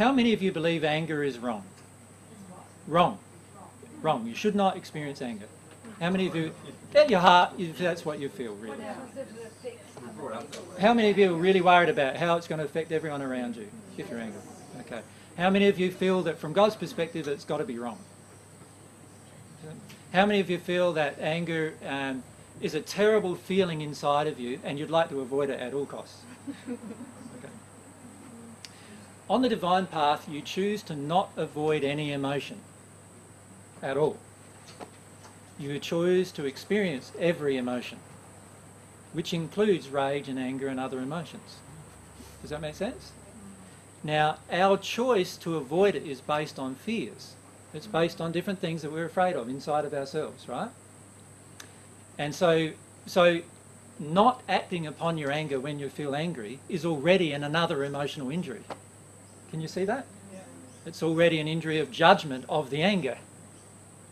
How many of you believe anger is wrong? Wrong. Wrong. You should not experience anger. How many of you, at your heart, that's what you feel, really? How many of you are really worried about how it's going to affect everyone around you if you're angry? Okay. How many of you feel that from God's perspective it's got to be wrong? How many of you feel that anger is a terrible feeling inside of you and you'd like to avoid it at all costs? Okay. On the divine path, you choose to not avoid any emotion at all. You choose to experience every emotion, which includes rage and anger and other emotions. Does that make sense? Now, our choice to avoid it is based on fears. It's based on different things that we're afraid of inside of ourselves, right? And so not acting upon your anger when you feel angry is already another emotional injury. Can you see that? Yeah. It's already an injury of judgment of the anger.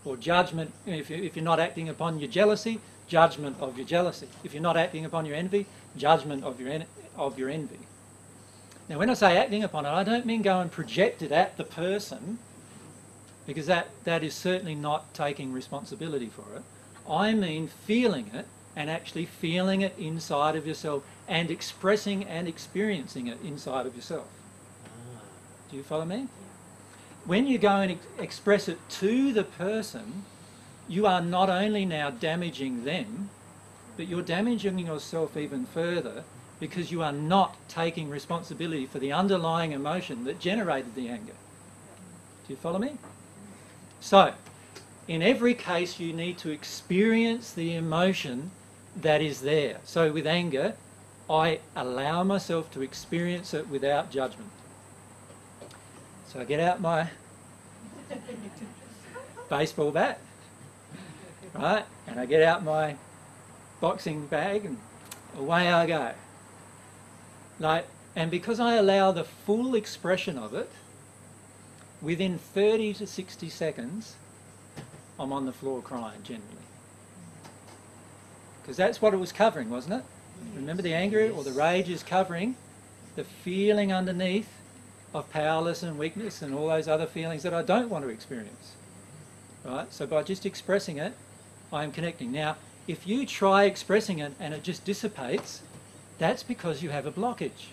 Or judgment, if you're not acting upon your jealousy, judgment of your jealousy. If you're not acting upon your envy, judgment of your envy. Now when I say acting upon it, I don't mean go and project it at the person, because that is certainly not taking responsibility for it. I mean feeling it, and actually feeling it inside of yourself and expressing and experiencing it inside of yourself. Do you follow me? When you go and express it to the person, you are not only now damaging them, but you're damaging yourself even further, because you are not taking responsibility for the underlying emotion that generated the anger. Do you follow me? So, in every case you need to experience the emotion that is there. So with anger, I allow myself to experience it without judgment. So I get out my baseball bat, right, and I get out my boxing bag and away I go. And because I allow the full expression of it, within 30 to 60 seconds, I'm on the floor crying generally. Because that's what it was covering, wasn't it? Remember, the anger or the rage is covering the feeling underneath of powerlessness and weakness and all those other feelings that I don't want to experience. Right? So by just expressing it, I am connecting. Now, if you try expressing it and it just dissipates, that's because you have a blockage.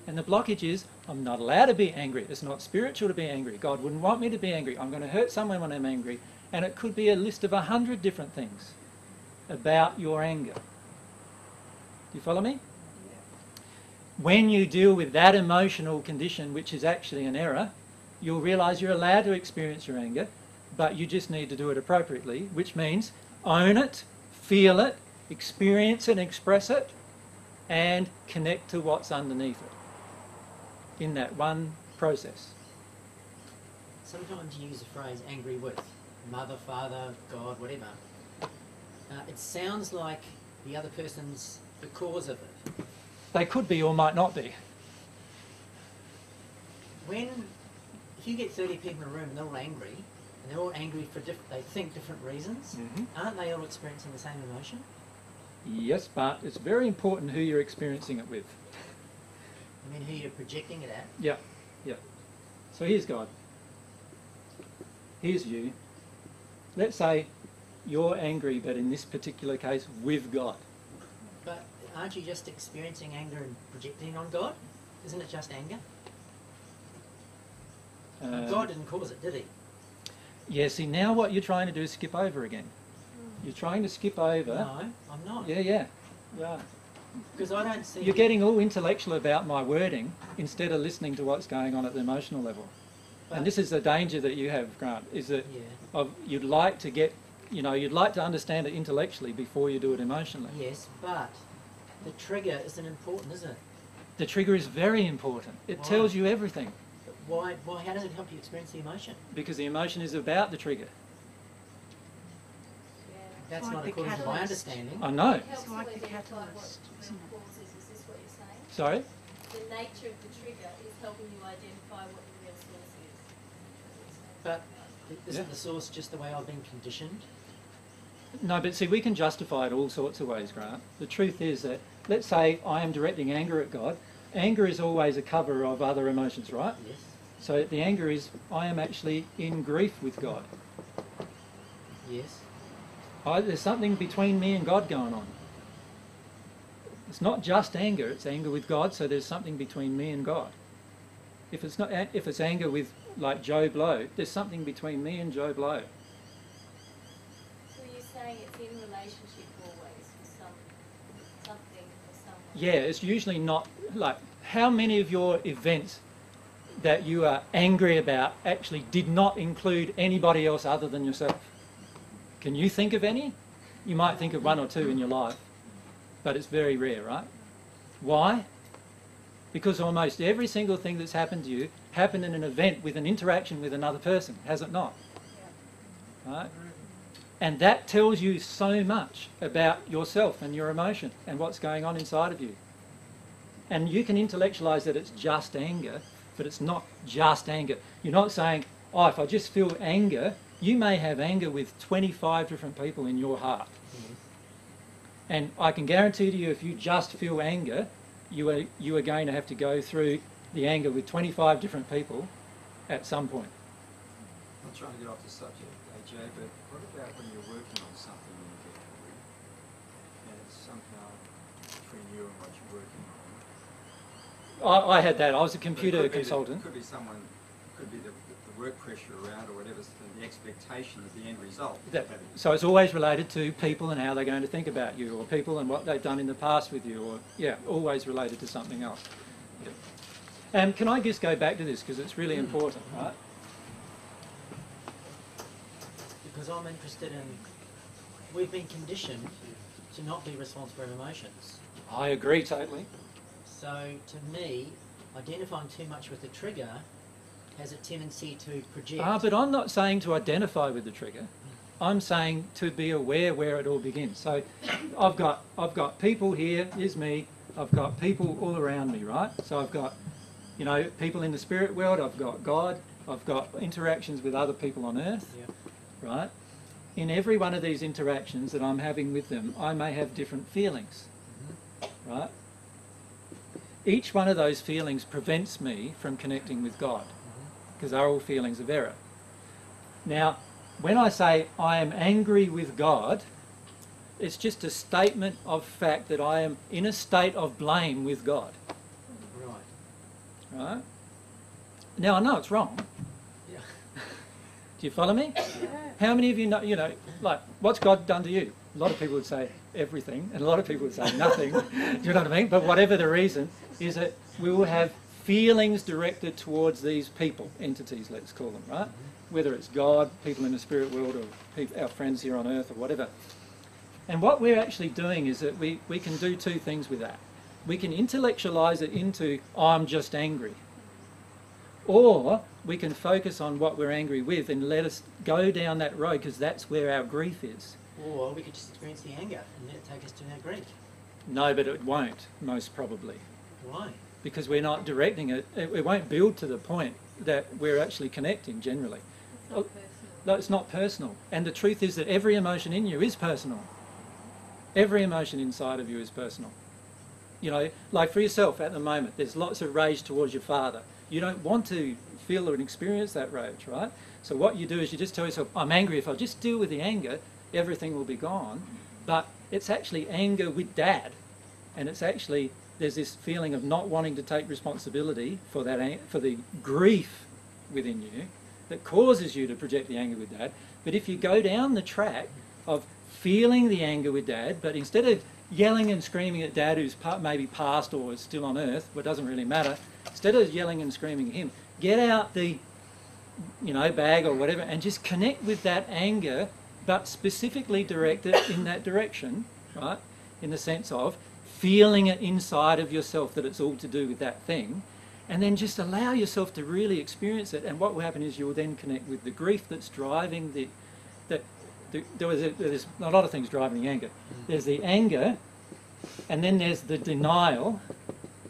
And the blockage is, I'm not allowed to be angry. It's not spiritual to be angry. God wouldn't want me to be angry. I'm going to hurt someone when I'm angry. And it could be a list of 100 different things about your anger. Do you follow me? When you deal with that emotional condition, which is actually an error, you'll realise you're allowed to experience your anger, but you just need to do it appropriately, which means own it, feel it, experience it and express it, and connect to what's underneath it in that one process. Sometimes you use the phrase angry with mother, father, God, whatever. It sounds like the other person's the cause of it. They could be or might not be. If you get 30 people in a room and they're all angry, and they're all angry for they think different reasons, aren't they all experiencing the same emotion? Yes, but it's very important who you're experiencing it with. I mean, who you're projecting it at? Yeah, yeah. So here's God. Here's you. Let's say you're angry, but in this particular case, with God. But aren't you just experiencing anger and projecting on God? Isn't it just anger? God didn't cause it, did he? Yeah, see, now what you're trying to do is skip over again. You're trying to skip over... No, I'm not. Yeah. Because I don't see... You're getting all intellectual about my wording instead of listening to what's going on at the emotional level. But and this is the danger that you have, Grant, is that you'd like to get... you'd like to understand it intellectually before you do it emotionally. Yes, but the trigger isn't important, is it? The trigger is very important. It tells you everything. But why? How does it help you experience the emotion? Because the emotion is about the trigger. That's not according to my understanding. I know. It's like the catalyst, isn't it? Is this what you're saying? Sorry? The nature of the trigger is helping you identify what the real source is. But isn't the source just the way I've been conditioned? No, but see, we can justify it all sorts of ways, Grant. The truth is that, let's say I am directing anger at God. Anger is always a cover of other emotions, right? Yes. So the anger is, I am actually in grief with God. Yes. There's something between me and God going on. It's not just anger, it's anger with God, so there's something between me and God. If it's anger with, like, Joe Blow, there's something between me and Joe Blow. So you're saying it's in relationship always with something or someone? Yeah, it's usually not, like, how many of your events that you are angry about actually did not include anybody else other than yourself? Can you think of any? You might think of one or two in your life, but it's very rare, right? Why? Because almost every single thing that's happened to you happened in an event with an interaction with another person, has it not? Yeah. Right? And that tells you so much about yourself and your emotion and what's going on inside of you. And you can intellectualize that it's just anger, but it's not just anger. You're not saying, oh, if I just feel anger, you may have anger with 25 different people in your heart. And I can guarantee to you, if you just feel anger, you are going to have to go through the anger with 25 different people at some point. I'm not trying to get off the subject, AJ, but what about when you're working on something and you get angry, and it's somehow between you and what you're working on? I had that. I was a computer But it could be consultant. Could be someone, could be the work pressure around or whatever, the expectation of the end result. So it's always related to people and how they're going to think about you, or people and what they've done in the past with you, or, yeah, always related to something else. Yeah. And can I just go back to this, because it's really important, right? Because I'm interested in, we've been conditioned to not be responsible for emotions. I agree totally. So to me, identifying too much with the trigger has a tendency to project. But I'm not saying to identify with the trigger. I'm saying to be aware where it all begins. So I've got people here, here's me, I've got people all around me, right? So I've got, you know, people in the spirit world, I've got God, I've got interactions with other people on earth, Yeah. right? In every one of these interactions that I'm having with them, I may have different feelings, right? Each one of those feelings prevents me from connecting with God, because they're all feelings of error. Now, when I say I am angry with God, it's just a statement of fact that I am in a state of blame with God. Right. Right? Now, I know it's wrong. Yeah. Do you follow me? How many of you know, like, what's God done to you? A lot of people would say everything, and a lot of people would say nothing. Do you know what I mean? But whatever the reason, is that we will have feelings directed towards these people, entities, let's call them, right? Whether it's God, people in the spirit world, or our friends here on earth, or whatever. And what we're actually doing is that we can do two things with that. We can intellectualize it into, oh, I'm just angry. Or we can focus on what we're angry with and let us go down that road, because that's where our grief is. Or we could just experience the anger and let it take us to our grief. No, but it won't, most probably. Why? Because we're not directing it. It won't build to the point that we're actually connecting generally. It's not personal. No, it's not personal. And the truth is that every emotion in you is personal. Every emotion inside of you is personal. You know, like for yourself at the moment, there's lots of rage towards your father. You don't want to feel or experience that rage, right? So what you do is you just tell yourself, I'm angry. If I just deal with the anger, everything will be gone. But it's actually anger with Dad. And it's actually, there's this feeling of not wanting to take responsibility for that, for the grief within you that causes you to project the anger with Dad. But if you go down the track of feeling the anger with Dad, but instead of yelling and screaming at Dad, who's maybe passed or is still on earth, but doesn't really matter, instead of yelling and screaming at him, get out the, you know, bag or whatever and just connect with that anger, but specifically direct it in that direction, right? In the sense of feeling it inside of yourself that it's all to do with that thing, and then just allow yourself to really experience it. And what will happen is you'll then connect with the grief that's driving there's a lot of things driving the anger. There's the anger, and then there's the denial,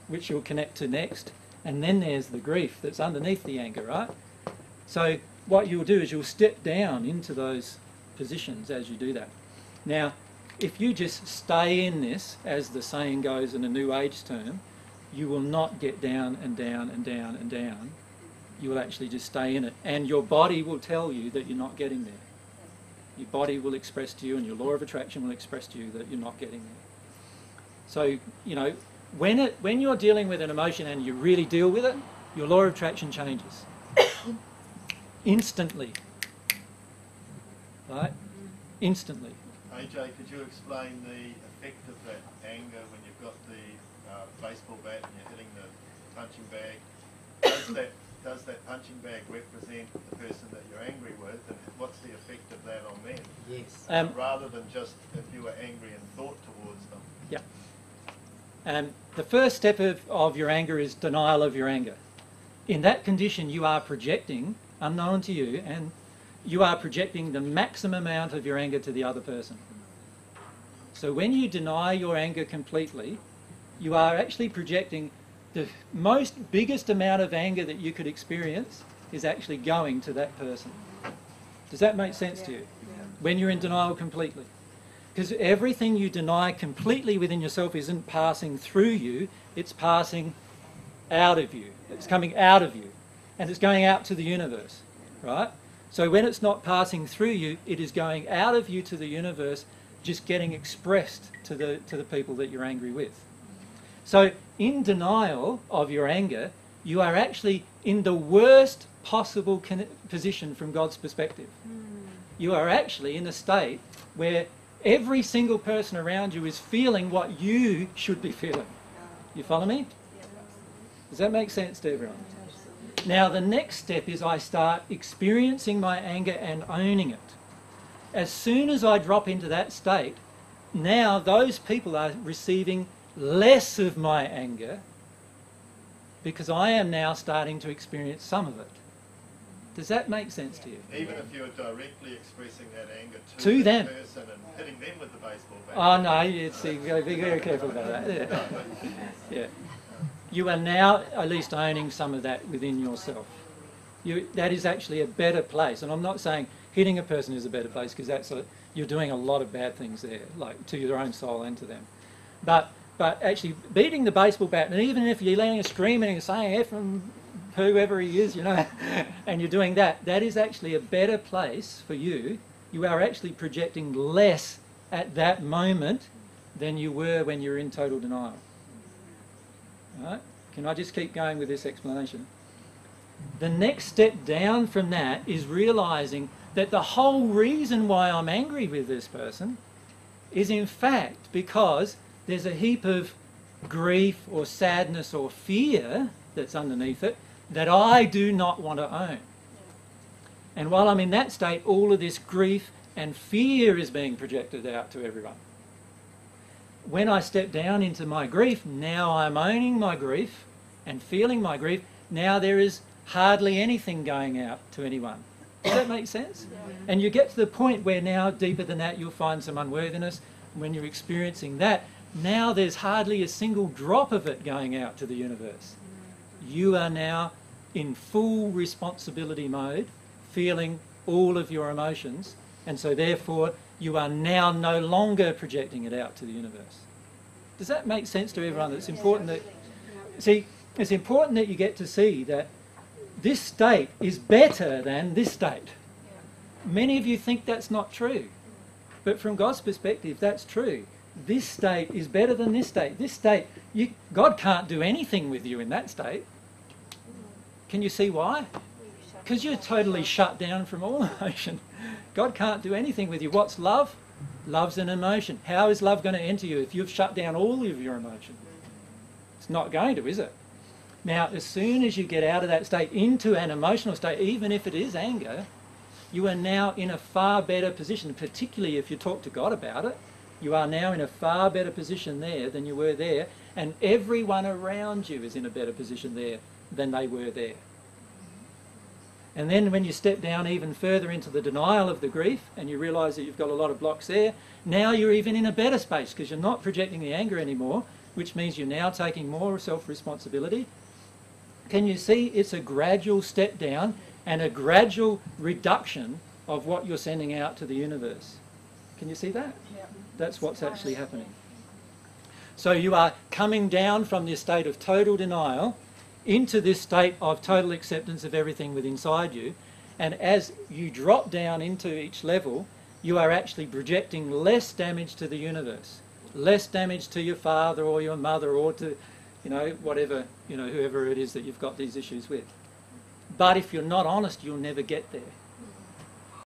which you'll connect to next, and then there's the grief that's underneath the anger, right? So what you'll do is you'll step down into those positions as you do that. Now, if you just stay in this, as the saying goes in a New Age term, you will not get down and down and down and down you will actually just stay in it. And your body will tell you that you're not getting there. Your body will express to you, and your law of attraction will express to you that you're not getting there. So, you know, when you're dealing with an emotion and you really deal with it, your law of attraction changes. Instantly. Right? Instantly. AJ, could you explain the effect of that anger when you've got the baseball bat and you're hitting the punching bag? Does that punching bag represent the person that you're angry with, and what's the effect of that on them? Yes. Rather than just if you were angry in thought towards them. Yeah. The first step of your anger is denial of your anger. In that condition, you are projecting, unknown to you, and you are projecting the maximum amount of your anger to the other person. So when you deny your anger completely, you are actually projecting the biggest amount of anger that you could experience is actually going to that person. Does that make sense to you? When you're in denial completely. Because everything you deny completely within yourself isn't passing through you, it's passing out of you. It's coming out of you. And it's going out to the universe, right? So when it's not passing through you, it is going out of you to the universe, just getting expressed to the people that you're angry with. So in denial of your anger, you are actually in the worst possible position from God's perspective. You are actually in a state where every single person around you is feeling what you should be feeling. You follow me? Does that make sense to everyone? Now the next step is I start experiencing my anger and owning it. As soon as I drop into that state, now those people are receiving less of my anger because I am now starting to experience some of it. Does that make sense to you? Even if you're directly expressing that anger To them. person and hitting them with the baseball bat. Oh no, you've got to be very careful about that. Yeah. Yeah. You are now at least owning some of that within yourself. That is actually a better place. And I'm not saying hitting a person is a better place, because you're doing a lot of bad things there, like to your own soul and to them. But actually beating the baseball bat, and even if you're laying screaming and saying F and whoever he is, you know, and you're doing that, that is actually a better place for you. You are actually projecting less at that moment than you were when you were in total denial. Right? Can I just keep going with this explanation? The next step down from that is realising that the whole reason why I'm angry with this person is in fact because there's a heap of grief or sadness or fear that's underneath it that I do not want to own. And while I'm in that state, all of this grief and fear is being projected out to everyone. When I step down into my grief, now I'm owning my grief and feeling my grief. Now there is hardly anything going out to anyone. Does that make sense? And you get to the point where now, deeper than that, you'll find some unworthiness. When you're experiencing that, now there's hardly a single drop of it going out to the universe. You are now in full responsibility mode, feeling all of your emotions, and so therefore you are now no longer projecting it out to the universe. Does that make sense to everyone? It's important that, see, it's important that you get to see that this state is better than this state. Many of you think that's not true, but from God's perspective, that's true. This state is better than this state. This state, God can't do anything with you in that state. Can you see why? Because you're totally shut down from all emotion. God can't do anything with you. What's love? Love's an emotion. How is love going to enter you if you've shut down all of your emotion? It's not going to, is it? Now, as soon as you get out of that state into an emotional state, even if it is anger, you are now in a far better position, particularly if you talk to God about it. You are now in a far better position there than you were there, and everyone around you is in a better position there than they were there. And then when you step down even further into the denial of the grief and you realise that you've got a lot of blocks there, now you're even in a better space because you're not projecting the anger anymore, which means you're now taking more self-responsibility. Can you see it's a gradual step down and a gradual reduction of what you're sending out to the universe? Can you see that? Yeah. That's what's actually happening. So you are coming down from this state of total denial into this state of total acceptance of everything within inside you. And as you drop down into each level, you are actually projecting less damage to the universe, less damage to your father or your mother or to, whatever, whoever it is that you've got these issues with. But if you're not honest, you'll never get there.